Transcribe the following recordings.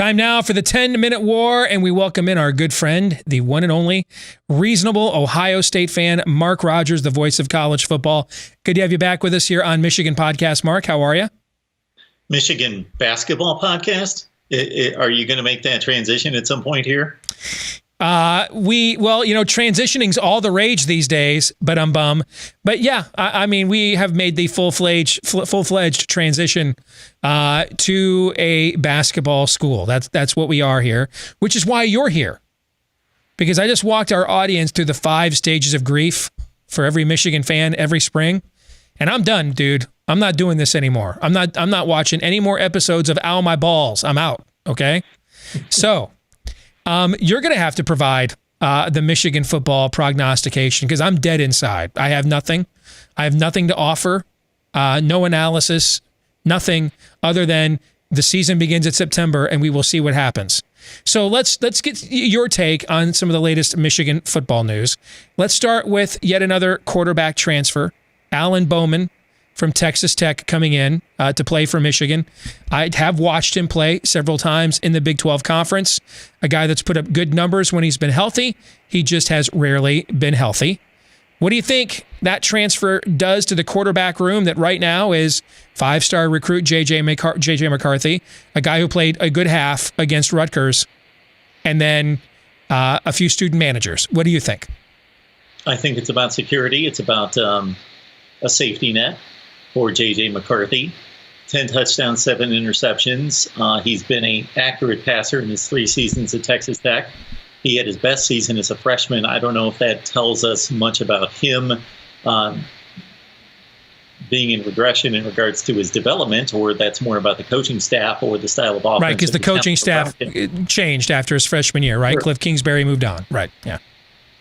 Time now for the 10-minute war, and we welcome in our good friend, the one and only reasonable Ohio State fan, Mark Rogers, the voice of college football. Good to have you back with us here on Michigan Podcast. Mark, how are you? Michigan Basketball Podcast? Are you going to make that transition at some point here? Transitioning's all the rage these days, but yeah, I mean, we have made the full-fledged transition to a basketball school. That's what we are here, which is why you're here. Because I just walked our audience through the 5 stages of grief for every Michigan fan every spring, and I'm done, dude. I'm not doing this anymore. I'm not watching any more episodes of Ow My Balls. I'm out, okay? So you're going to have to provide the Michigan football prognostication because I'm dead inside. I have nothing. I have nothing to offer. No analysis, nothing other than the season begins in September and we will see what happens. So let's get your take on some of the latest Michigan football news. Let's start with yet another quarterback transfer, Alan Bowman from Texas Tech coming in to play for Michigan. I have watched him play several times in the Big 12 Conference, a guy that's put up good numbers when he's been healthy. He just has rarely been healthy. What do you think that transfer does to the quarterback room that right now is 5-star recruit J.J. McCarthy, a guy who played a good half against Rutgers, and then a few student managers? What do you think? I think it's about security. It's about a safety net for J.J. McCarthy. 10 touchdowns, 7 interceptions. He's been an accurate passer in his 3 seasons at Texas Tech. He had his best season as a freshman. I don't know if that tells us much about him being in regression in regards to his development, or that's more about the coaching staff or the style of offense. Right, because the coaching staff changed after his freshman year, right? Sure. Cliff Kingsbury moved on. Right, yeah.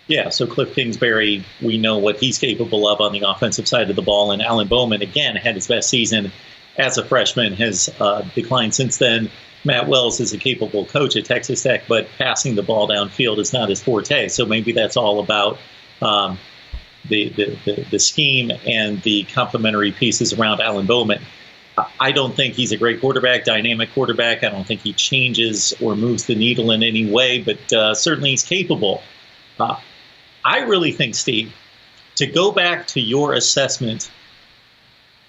Yeah, so Cliff Kingsbury, we know what he's capable of on the offensive side of the ball. And Alan Bowman, again, had his best season as a freshman, has declined since then. Matt Wells is a capable coach at Texas Tech, but passing the ball downfield is not his forte. So maybe that's all about the scheme and the complementary pieces around Alan Bowman. I don't think he's a great quarterback, dynamic quarterback. I don't think he changes or moves the needle in any way, but certainly he's capable. I really think, Steve, to go back to your assessment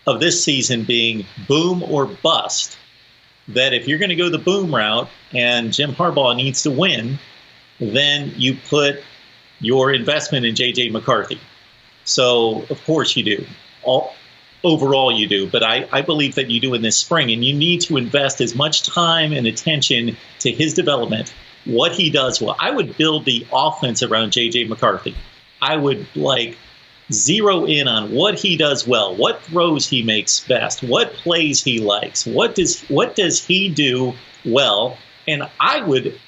of this season being boom or bust, that if you're going to go the boom route and Jim Harbaugh needs to win, then you put your investment in J.J. McCarthy. So, of course you do. Overall you do. But I believe that you do in this spring, and you need to invest as much time and attention to his development, what he does well. I would build the offense around J.J. McCarthy. I would zero in on what he does well, what throws he makes best, what plays he likes, what does he do well. And I would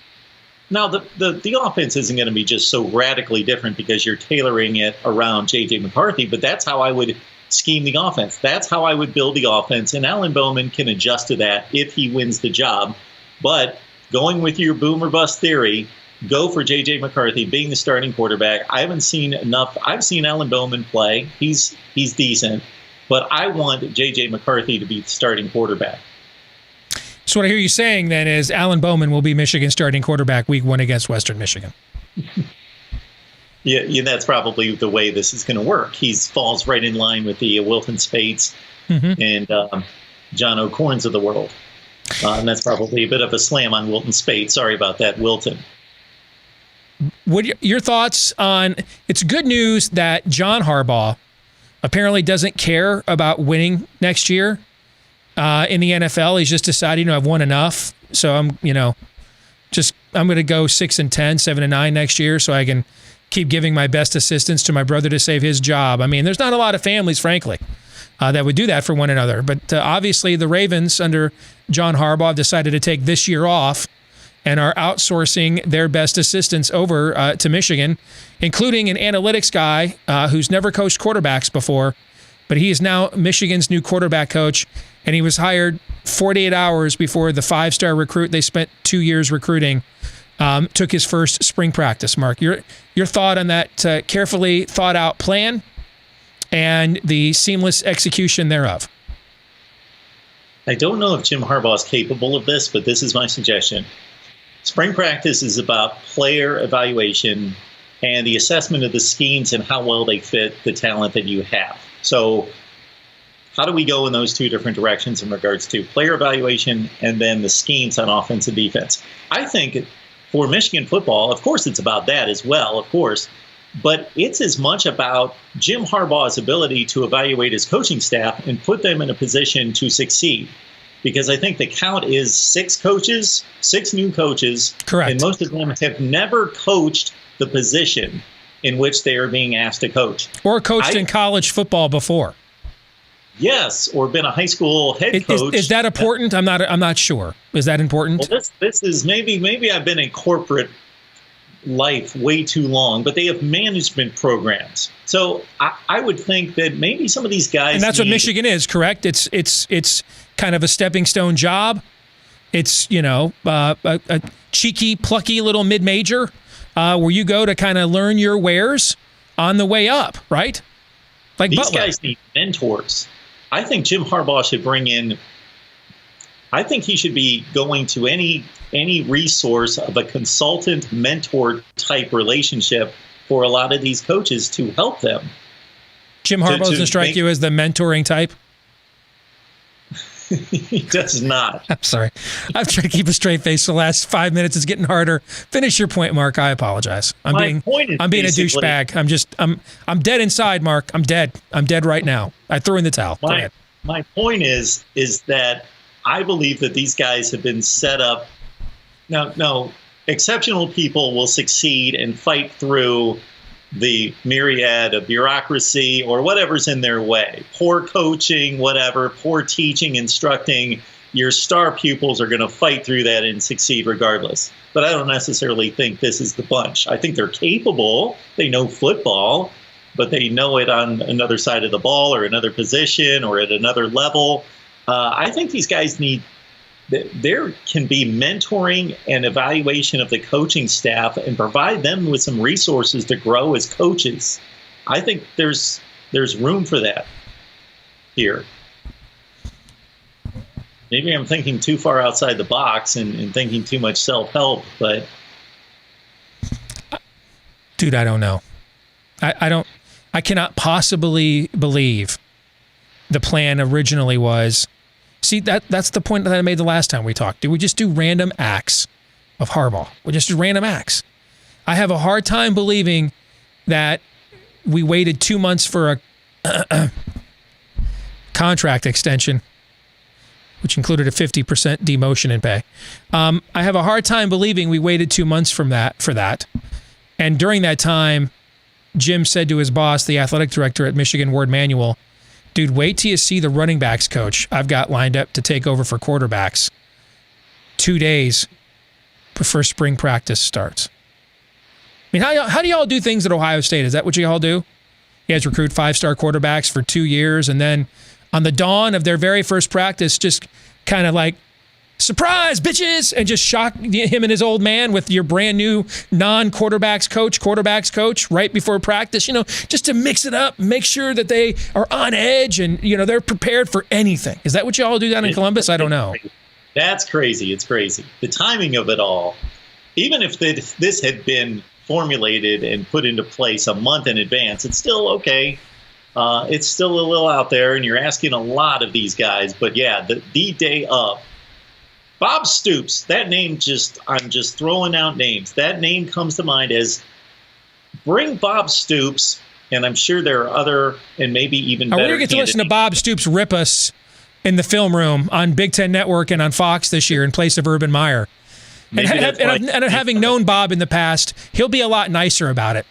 now the offense isn't going to be just so radically different because you're tailoring it around J.J. McCarthy, but that's how I would scheme the offense. That's how I would build the offense, and Alan Bowman can adjust to that if he wins the job. But going with your boom or bust theory, go for J.J. McCarthy being the starting quarterback. I haven't seen enough. I've seen Alan Bowman play. He's decent, but I want J.J. McCarthy to be the starting quarterback. So what I hear you saying then is Alan Bowman will be Michigan's starting quarterback week 1 against Western Michigan. Yeah, that's probably the way this is going to work. He falls right in line with the Wilton Spates and John O'Corns of the world. And that's probably a bit of a slam on Wilton Spates. Sorry about that, Wilton. What your thoughts on? It's good news that John Harbaugh apparently doesn't care about winning next year in the NFL. He's just decided, I've won enough, so I'm going to go 6-10, 7-9 next year, so I can keep giving my best assistance to my brother to save his job. I mean, there's not a lot of families, frankly, that would do that for one another. But obviously, the Ravens under John Harbaugh decided to take this year off and are outsourcing their best assistants over to Michigan, including an analytics guy who's never coached quarterbacks before, but he is now Michigan's new quarterback coach, and he was hired 48 hours before the 5-star recruit they spent 2 years recruiting took his first spring practice. Mark, your thought on that carefully thought-out plan and the seamless execution thereof? I don't know if Jim Harbaugh is capable of this, but this is my suggestion. Spring practice is about player evaluation and the assessment of the schemes and how well they fit the talent that you have. So how do we go in those two different directions in regards to player evaluation and then the schemes on offense and defense? I think for Michigan football, of course, it's about that as well, of course, but it's as much about Jim Harbaugh's ability to evaluate his coaching staff and put them in a position to succeed. Because I think the count is 6 coaches, 6 new coaches. Correct. And most of them have never coached the position in which they are being asked to coach. Or coached in college football before. Yes, or been a high school head coach. Is that important? I'm not sure. Is that important? Well, this is maybe I've been in corporate life way too long, but they have management programs. So I would think that maybe some of these guys. And that's what Michigan is, correct? It's kind of a stepping stone job. It's, a cheeky, plucky little mid-major where you go to kind of learn your wares on the way up, right? Like these Butler. Guys need mentors. I think Jim Harbaugh should bring in. I think he should be going to any resource of a consultant mentor type relationship for a lot of these coaches to help them. Jim Harbaugh doesn't strike you as the mentoring type? He does not. I'm sorry. I've tried to keep a straight face the last 5 minutes. It's getting harder. Finish your point, Mark. I apologize. I'm being a douchebag. I'm dead inside, Mark. I'm dead. I'm dead right now. I threw in the towel. Go ahead. My point is that I believe that these guys have been set up. No, exceptional people will succeed and fight through the myriad of bureaucracy or whatever's in their way. Poor coaching, whatever, poor teaching, instructing. Your star pupils are going to fight through that and succeed regardless. But I don't necessarily think this is the bunch. I think they're capable. They know football, but they know it on another side of the ball or another position or at another level. I think these guys there can be mentoring and evaluation of the coaching staff and provide them with some resources to grow as coaches. I think there's room for that here. Maybe I'm thinking too far outside the box and thinking too much self-help, but dude, I don't know. I cannot possibly believe the plan originally was. See, that's the point that I made the last time we talked. We just do random acts of Harbaugh. We just do random acts. I have a hard time believing that we waited 2 months for a contract extension, which included a 50% demotion in pay. I have a hard time believing we waited 2 months for that. And during that time, Jim said to his boss, the athletic director at Michigan, Ward Manuel, dude, wait till you see the running backs coach I've got lined up to take over for quarterbacks 2 days before spring practice starts. I mean, how do y'all do things at Ohio State? Is that what you all do? You guys recruit 5-star quarterbacks for 2 years, and then on the dawn of their very first practice, just kind of like, surprise, bitches, and just shock him and his old man with your brand new quarterbacks coach right before practice, just to mix it up, make sure that they are on edge and, they're prepared for anything. Is that what you all do down in Columbus? I don't know. That's crazy. It's crazy. The timing of it all, even if this had been formulated and put into place a month in advance, it's still okay. It's still a little out there, and you're asking a lot of these guys. But yeah, the day of, Bob Stoops, that name I'm just throwing out names. That name comes to mind as bring Bob Stoops, and I'm sure there are other and maybe even better. We're going to get to listen to Bob Stoops rip us in the film room on Big Ten Network and on Fox this year in place of Urban Meyer. And having known Bob in the past, he'll be a lot nicer about it.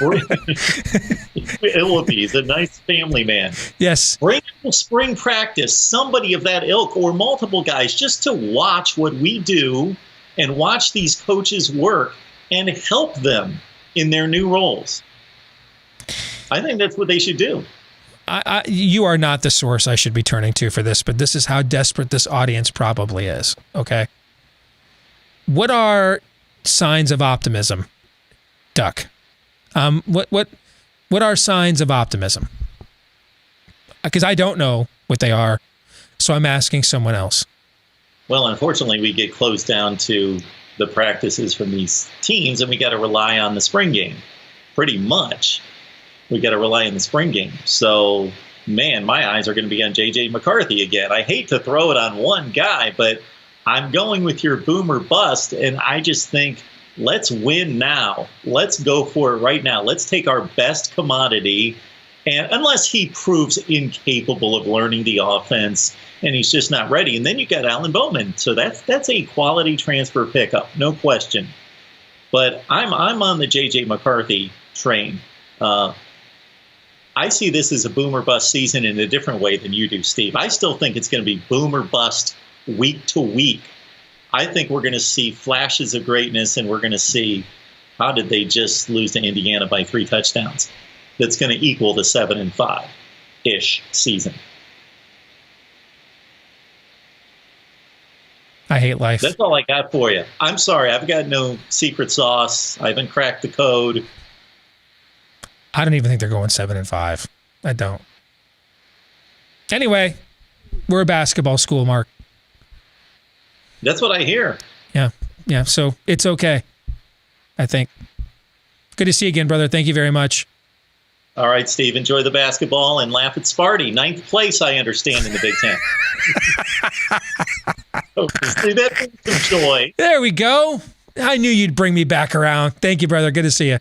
It will be. He's a nice family man. Yes. Bring to spring practice somebody of that ilk or multiple guys just to watch what we do and watch these coaches work and help them in their new roles. I think that's what they should do. You are not the source I should be turning to for this, but this is how desperate this audience probably is. Okay. What are signs of optimism, Duck? What are signs of optimism? Because I don't know what they are. So I'm asking someone else. Well, unfortunately, we get closed down to the practices from these teams, and we got to rely on the spring game. Pretty much, we got to rely on the spring game. So, man, my eyes are going to be on J.J. McCarthy again. I hate to throw it on one guy, but I'm going with your boom or bust, and I just think let's win now. Let's go for it right now. Let's take our best commodity, and unless he proves incapable of learning the offense and he's just not ready, and then you got Alan Bowman. So that's a quality transfer pickup, no question. But I'm on the J.J. McCarthy train. I see this as a boom or bust season in a different way than you do, Steve. I still think it's going to be boom or bust week to week. I think we're going to see flashes of greatness, and we're going to see how did they just lose to Indiana by 3 touchdowns. That's going to equal the 7-5-ish season. I hate life. That's all I got for you. I'm sorry. I've got no secret sauce. I haven't cracked the code. I don't even think they're going 7-5. I don't. Anyway, we're a basketball school, Mark. That's what I hear. Yeah. So it's okay, I think. Good to see you again, brother. Thank you very much. All right, Steve. Enjoy the basketball and laugh at Sparty. 9th place, I understand, in the Big Ten. See, that brings some joy. There we go. I knew you'd bring me back around. Thank you, brother. Good to see you.